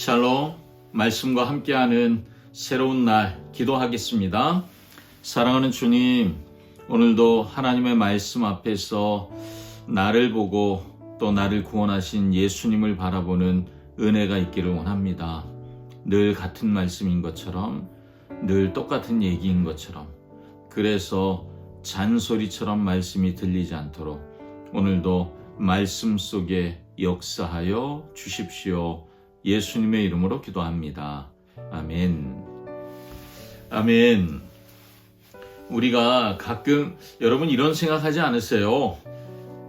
샬롬, 말씀과 함께하는 새로운 날 기도하겠습니다. 사랑하는 주님, 오늘도 하나님의 말씀 앞에서 나를 보고 또 나를 구원하신 예수님을 바라보는 은혜가 있기를 원합니다. 늘 같은 말씀인 것처럼, 늘 똑같은 얘기인 것처럼, 그래서 잔소리처럼 말씀이 들리지 않도록 오늘도 말씀 속에 역사하여 주십시오. 예수님의 이름으로 기도합니다. 아멘. 아멘. 우리가 가끔 여러분 이런 생각하지 않으세요?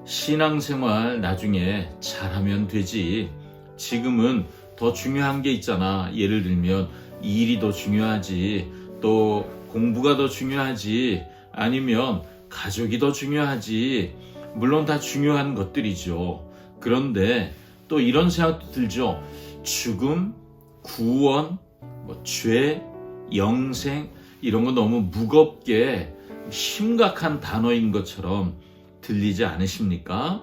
신앙생활 나중에 잘하면 되지. 지금은 더 중요한 게 있잖아. 예를 들면 일이 더 중요하지. 또 공부가 더 중요하지. 아니면 가족이 더 중요하지. 물론 다 중요한 것들이죠. 그런데 또 이런 생각도 들죠. 죽음, 구원, 죄, 영생 이런 거 너무 무겁게 심각한 단어인 것처럼 들리지 않으십니까?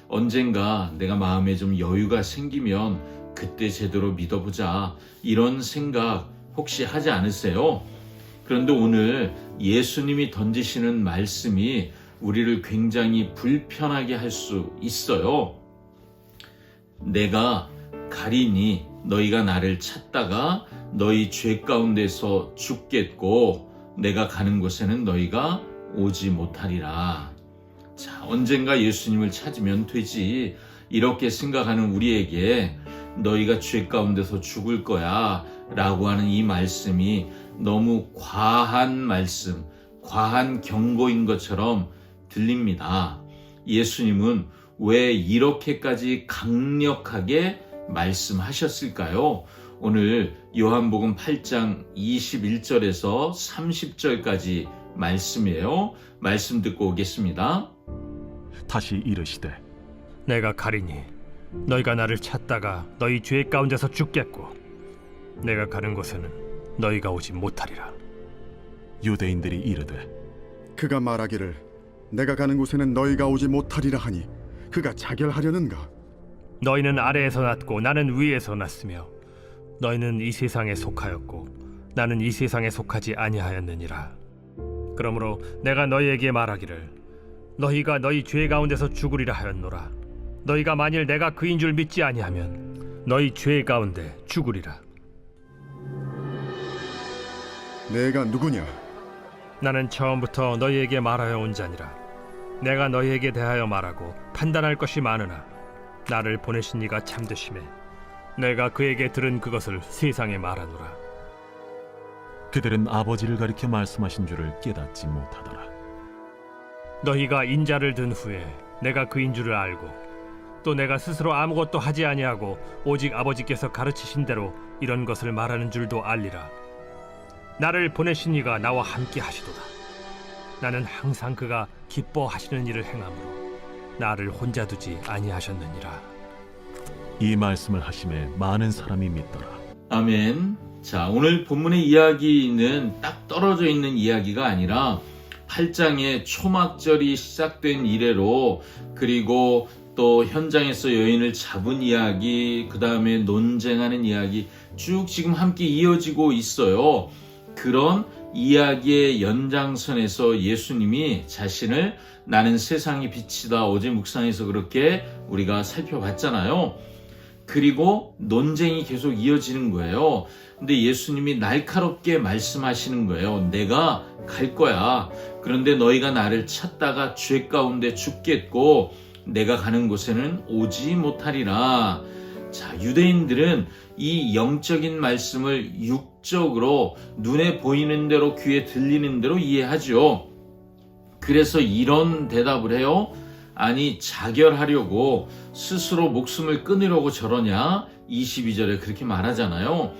언젠가 내가 마음에 좀 여유가 생기면 그때 제대로 믿어보자 이런 생각 혹시 하지 않으세요? 그런데 오늘 예수님이 던지시는 말씀이 우리를 굉장히 불편하게 할 수 있어요. 내가 가리니 너희가 나를 찾다가 너희 죄 가운데서 죽겠고 내가 가는 곳에는 너희가 오지 못하리라. 자, 언젠가 예수님을 찾으면 되지. 이렇게 생각하는 우리에게 너희가 죄 가운데서 죽을 거야 라고 하는 이 말씀이 너무 과한 말씀, 과한 경고인 것처럼 들립니다. 예수님은 왜 이렇게까지 강력하게 말씀하셨을까요? 오늘 요한복음 8장 21절에서 30절까지 말씀이에요. 말씀 듣고 오겠습니다. 다시 이르시되 내가 가리니 너희가 나를 찾다가 너희 죄 가운데서 죽겠고 내가 가는 곳에는 너희가 오지 못하리라. 유대인들이 이르되 그가 말하기를 내가 가는 곳에는 너희가 오지 못하리라 하니 그가 자결하려는가? 너희는 아래에서 났고 나는 위에서 났으며 너희는 이 세상에 속하였고 나는 이 세상에 속하지 아니하였느니라. 그러므로 내가 너희에게 말하기를 너희가 너희 죄 가운데서 죽으리라 하였노라. 너희가 만일 내가 그인 줄 믿지 아니하면 너희 죄 가운데 죽으리라. 내가 누구냐? 나는 처음부터 너희에게 말하여 온 자니라. 내가 너희에게 대하여 말하고 판단할 것이 많으나 나를 보내신 이가 참되심에 내가 그에게 들은 그것을 세상에 말하노라. 그들은 아버지를 가리켜 말씀하신 줄을 깨닫지 못하더라. 너희가 인자를 든 후에 내가 그인 줄을 알고 또 내가 스스로 아무것도 하지 아니하고 오직 아버지께서 가르치신 대로 이런 것을 말하는 줄도 알리라. 나를 보내신 이가 나와 함께 하시도다. 나는 항상 그가 기뻐하시는 일을 행함으로 나를 혼자 두지 아니하셨느니라. 이 말씀을 하심에 많은 사람이 믿더라. 아멘. 자, 오늘 본문의 이야기는 딱 떨어져 있는 이야기가 아니라 8장의 초막절이 시작된 이래로 그리고 또 현장에서 여인을 잡은 이야기, 그 다음에 논쟁하는 이야기 쭉 지금 함께 이어지고 있어요. 그런 이야기의 연장선에서 예수님이 자신을 나는 세상의 빛이다 어제 묵상에서 그렇게 우리가 살펴봤잖아요. 그리고 논쟁이 계속 이어지는 거예요. 근데 예수님이 날카롭게 말씀하시는 거예요. 내가 갈 거야. 그런데 너희가 나를 찾다가 죄 가운데 죽겠고 내가 가는 곳에는 오지 못하리라. 자, 유대인들은 이 영적인 말씀을 육적으로 눈에 보이는 대로 귀에 들리는 대로 이해하죠. 그래서 이런 대답을 해요. 아니, 자결하려고 스스로 목숨을 끊으려고 저러냐? 22절에 그렇게 말하잖아요.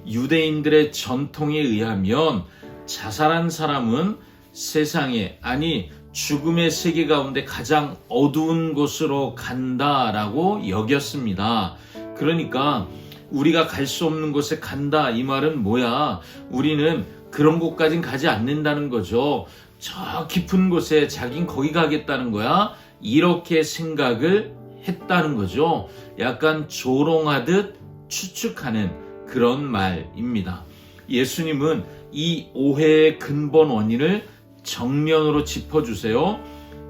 유대인들의 전통에 의하면 자살한 사람은 세상에, 아니 죽음의 세계 가운데 가장 어두운 곳으로 간다라고 여겼습니다. 그러니까 우리가 갈 수 없는 곳에 간다 이 말은 뭐야? 우리는 그런 곳까진 가지 않는다는 거죠. 저 깊은 곳에 자긴 거기 가겠다는 거야. 이렇게 생각을 했다는 거죠. 약간 조롱하듯 추측하는 그런 말입니다. 예수님은 이 오해의 근본 원인을 정면으로 짚어주세요.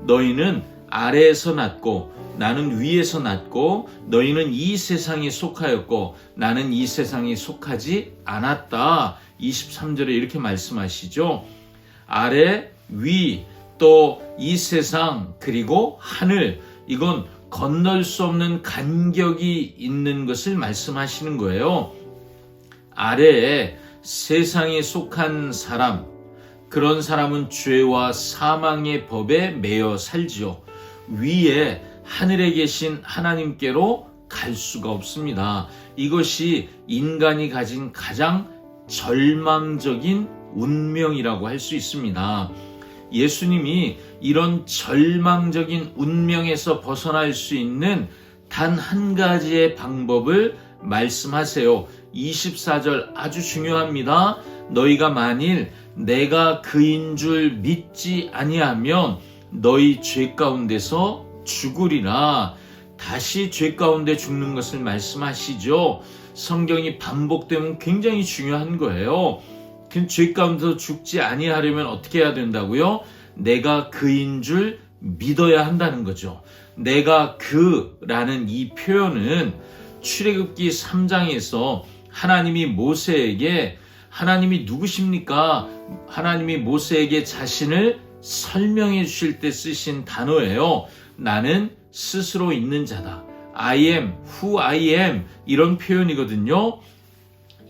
너희는 아래에서 났고 나는 위에서 났고 너희는 이 세상에 속하였고 나는 이 세상에 속하지 않았다. 23절에 이렇게 말씀하시죠. 아래, 위, 또 이 세상 그리고 하늘, 이건 건널 수 없는 간격이 있는 것을 말씀하시는 거예요. 아래에 세상에 속한 사람, 그런 사람은 죄와 사망의 법에 매여 살지요. 위에 하늘에 계신 하나님께로 갈 수가 없습니다. 이것이 인간이 가진 가장 절망적인 운명이라고 할 수 있습니다. 예수님이 이런 절망적인 운명에서 벗어날 수 있는 단 한 가지의 방법을 말씀하세요. 24절 아주 중요합니다. 너희가 만일 내가 그인 줄 믿지 아니하면 너희 죄 가운데서 죽으리라. 다시 죄 가운데 죽는 것을 말씀하시죠. 성경이 반복되면 굉장히 중요한 거예요. 그 죄 가운데서 죽지 아니하려면 어떻게 해야 된다고요? 내가 그인 줄 믿어야 한다는 거죠. 내가 그라는 이 표현은 출애굽기 3장에서 하나님이 모세에게 하나님이 누구십니까? 하나님이 모세에게 자신을 설명해 주실 때 쓰신 단어예요. 나는 스스로 있는 자다. I am who I am 이런 표현이거든요.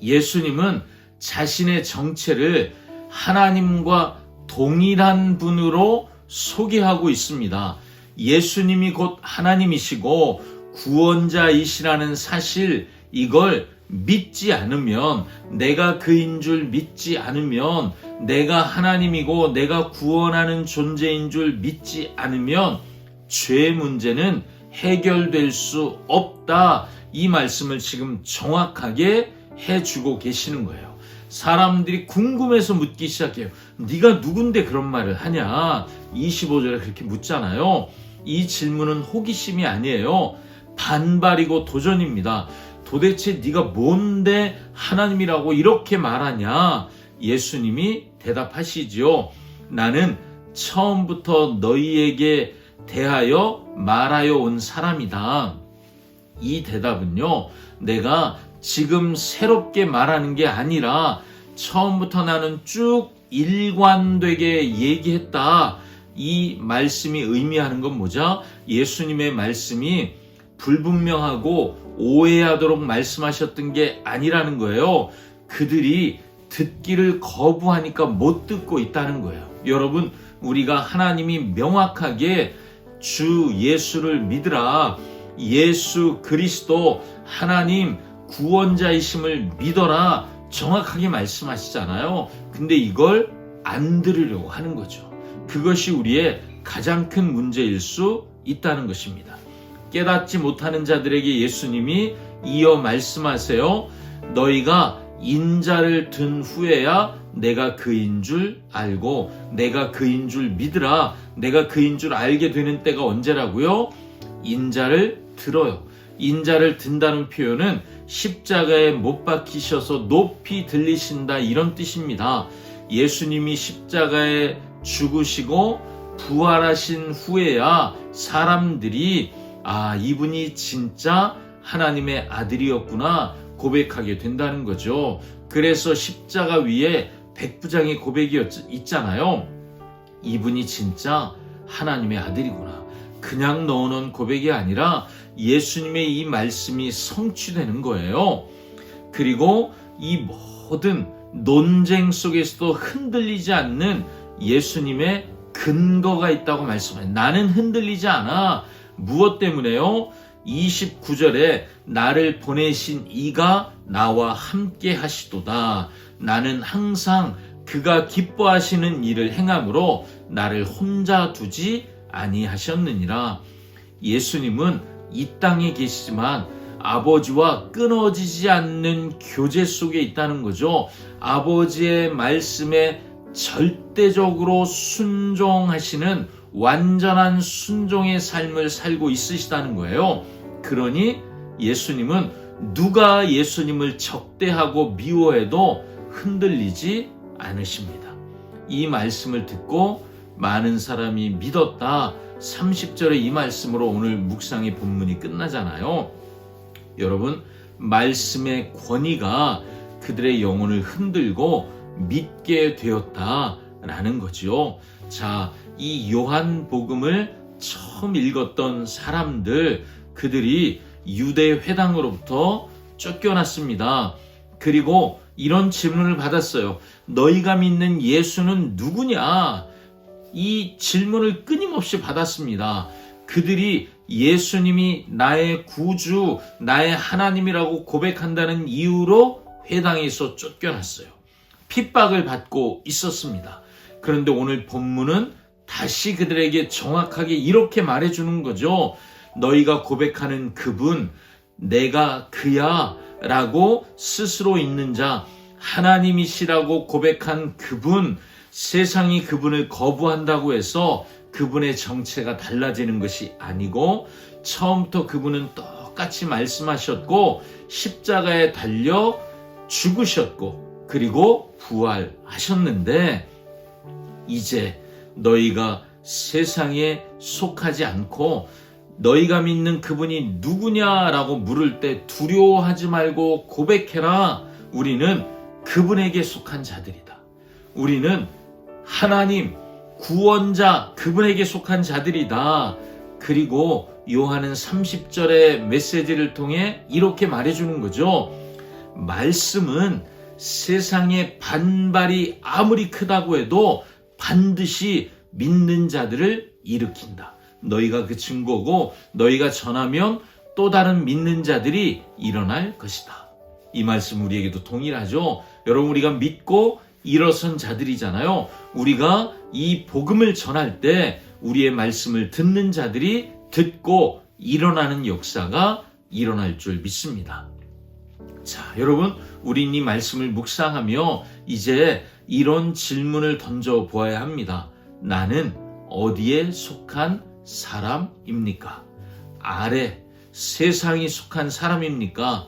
예수님은 자신의 정체를 하나님과 동일한 분으로 소개하고 있습니다. 예수님이 곧 하나님이시고 구원자이시라는 사실, 이걸 믿지 않으면, 내가 그인 줄 믿지 않으면, 내가 하나님이고 내가 구원하는 존재인 줄 믿지 않으면 죄 문제는 해결될 수 없다. 이 말씀을 지금 정확하게 해주고 계시는 거예요. 사람들이 궁금해서 묻기 시작해요. 네가 누군데 그런 말을 하냐? 25절에 그렇게 묻잖아요. 이 질문은 호기심이 아니에요. 반발이고 도전입니다. 도대체 네가 뭔데 하나님이라고 이렇게 말하냐? 예수님이 대답하시지요. 나는 처음부터 너희에게 대하여 말하여 온 사람이다. 이 대답은요, 내가 지금 새롭게 말하는 게 아니라 처음부터 나는 쭉 일관되게 얘기했다. 이 말씀이 의미하는 건 뭐죠? 예수님의 말씀이 불분명하고 오해하도록 말씀하셨던 게 아니라는 거예요. 그들이 듣기를 거부하니까 못 듣고 있다는 거예요. 여러분, 우리가 하나님이 명확하게 주 예수를 믿으라, 예수 그리스도 하나님 구원자이심을 믿어라 정확하게 말씀하시잖아요. 근데 이걸 안 들으려고 하는 거죠. 그것이 우리의 가장 큰 문제일 수 있다는 것입니다. 깨닫지 못하는 자들에게 예수님이 이어 말씀하세요. 너희가 인자를 든 후에야 내가 그인 줄 알고 내가 그인 줄 믿으라. 내가 그인 줄 알게 되는 때가 언제라고요? 인자를 들어요. 인자를 든다는 표현은 십자가에 못 박히셔서 높이 들리신다, 이런 뜻입니다. 예수님이 십자가에 죽으시고 부활하신 후에야 사람들이 이분이 진짜 하나님의 아들이었구나 고백하게 된다는 거죠. 그래서 십자가 위에 백부장의 고백이 있잖아요. 이분이 진짜 하나님의 아들이구나. 그냥 넣어놓은 고백이 아니라 예수님의 이 말씀이 성취되는 거예요. 그리고 이 모든 논쟁 속에서도 흔들리지 않는 예수님의 근거가 있다고 말씀해요. 나는 흔들리지 않아. 무엇 때문에요? 29절에 나를 보내신 이가 나와 함께 하시도다. 나는 항상 그가 기뻐하시는 일을 행함으로 나를 혼자 두지 아니하셨느니라. 예수님은 이 땅에 계시지만 아버지와 끊어지지 않는 교제 속에 있다는 거죠. 아버지의 말씀에 절대적으로 순종하시는 완전한 순종의 삶을 살고 있으시다는 거예요. 그러니 예수님은 누가 예수님을 적대하고 미워해도 흔들리지 않으십니다. 이 말씀을 듣고 많은 사람이 믿었다. 30절의 이 말씀으로 오늘 묵상의 본문이 끝나잖아요. 여러분, 말씀의 권위가 그들의 영혼을 흔들고 믿게 되었다라는 거죠. 자, 이 요한복음을 처음 읽었던 사람들, 그들이 유대 회당으로부터 쫓겨났습니다. 그리고 이런 질문을 받았어요. 너희가 믿는 예수는 누구냐? 이 질문을 끊임없이 받았습니다. 그들이 예수님이 나의 구주, 나의 하나님이라고 고백한다는 이유로 회당에서 쫓겨났어요. 핍박을 받고 있었습니다. 그런데 오늘 본문은 다시 그들에게 정확하게 이렇게 말해주는 거죠. 너희가 고백하는 그분, 내가 그야 라고 스스로 있는 자, 하나님이시라고 고백한 그분, 세상이 그분을 거부한다고 해서 그분의 정체가 달라지는 것이 아니고 처음부터 그분은 똑같이 말씀하셨고 십자가에 달려 죽으셨고 그리고 부활하셨는데 이제 너희가 세상에 속하지 않고 너희가 믿는 그분이 누구냐라고 물을 때 두려워하지 말고 고백해라. 우리는 그분에게 속한 자들이다. 우리는 하나님, 구원자, 그분에게 속한 자들이다. 그리고 요한은 30절의 메시지를 통해 이렇게 말해주는 거죠. 말씀은 세상의 반발이 아무리 크다고 해도 반드시 믿는 자들을 일으킨다. 너희가 그 증거고 너희가 전하면 또 다른 믿는 자들이 일어날 것이다. 이 말씀 우리에게도 동일하죠. 여러분, 우리가 믿고 일어선 자들이잖아요. 우리가 이 복음을 전할 때 우리의 말씀을 듣는 자들이 듣고 일어나는 역사가 일어날 줄 믿습니다. 자, 여러분, 우린 이 말씀을 묵상하며 이제 이런 질문을 던져 보아야 합니다. 나는 어디에 속한 사람입니까? 아래, 세상이 속한 사람입니까?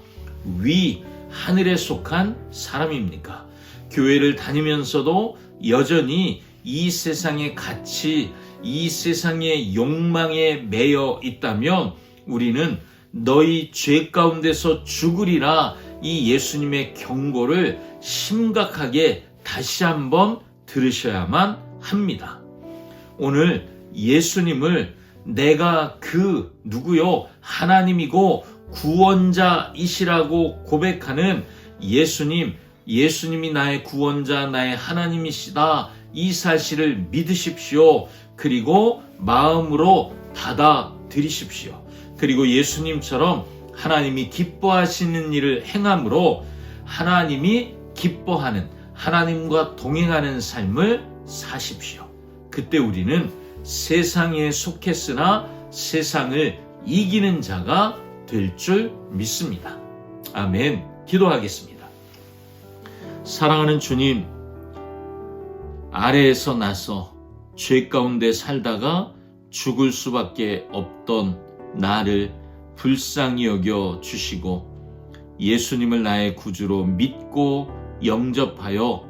위, 하늘에 속한 사람입니까? 교회를 다니면서도 여전히 이 세상의 가치, 이 세상의 욕망에 매여 있다면 우리는 너희 죄 가운데서 죽으리라 이 예수님의 경고를 심각하게 다시 한번 들으셔야만 합니다. 오늘 예수님을 내가 그 누구요? 하나님이고 구원자이시라고 고백하는 예수님이 나의 구원자, 나의 하나님이시다. 이 사실을 믿으십시오. 그리고 마음으로 받아들이십시오. 그리고 예수님처럼 하나님이 기뻐하시는 일을 행함으로 하나님이 기뻐하는, 하나님과 동행하는 삶을 사십시오. 그때 우리는 세상에 속했으나 세상을 이기는 자가 될 줄 믿습니다. 아멘. 기도하겠습니다. 사랑하는 주님, 아래에서 나서 죄 가운데 살다가 죽을 수밖에 없던 나를 불쌍히 여겨 주시고 예수님을 나의 구주로 믿고 영접하여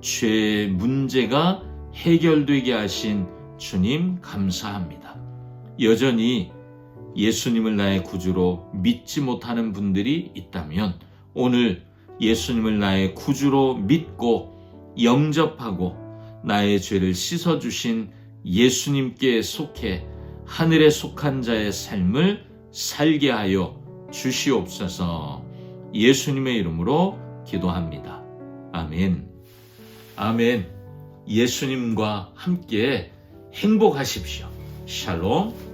죄의 문제가 해결되게 하신 주님 감사합니다. 여전히 예수님을 나의 구주로 믿지 못하는 분들이 있다면 오늘 예수님을 나의 구주로 믿고 영접하고 나의 죄를 씻어주신 예수님께 속해 하늘에 속한 자의 삶을 살게 하여 주시옵소서. 예수님의 이름으로 기도합니다. 아멘. 아멘. 예수님과 함께 행복하십시오. 샬롬.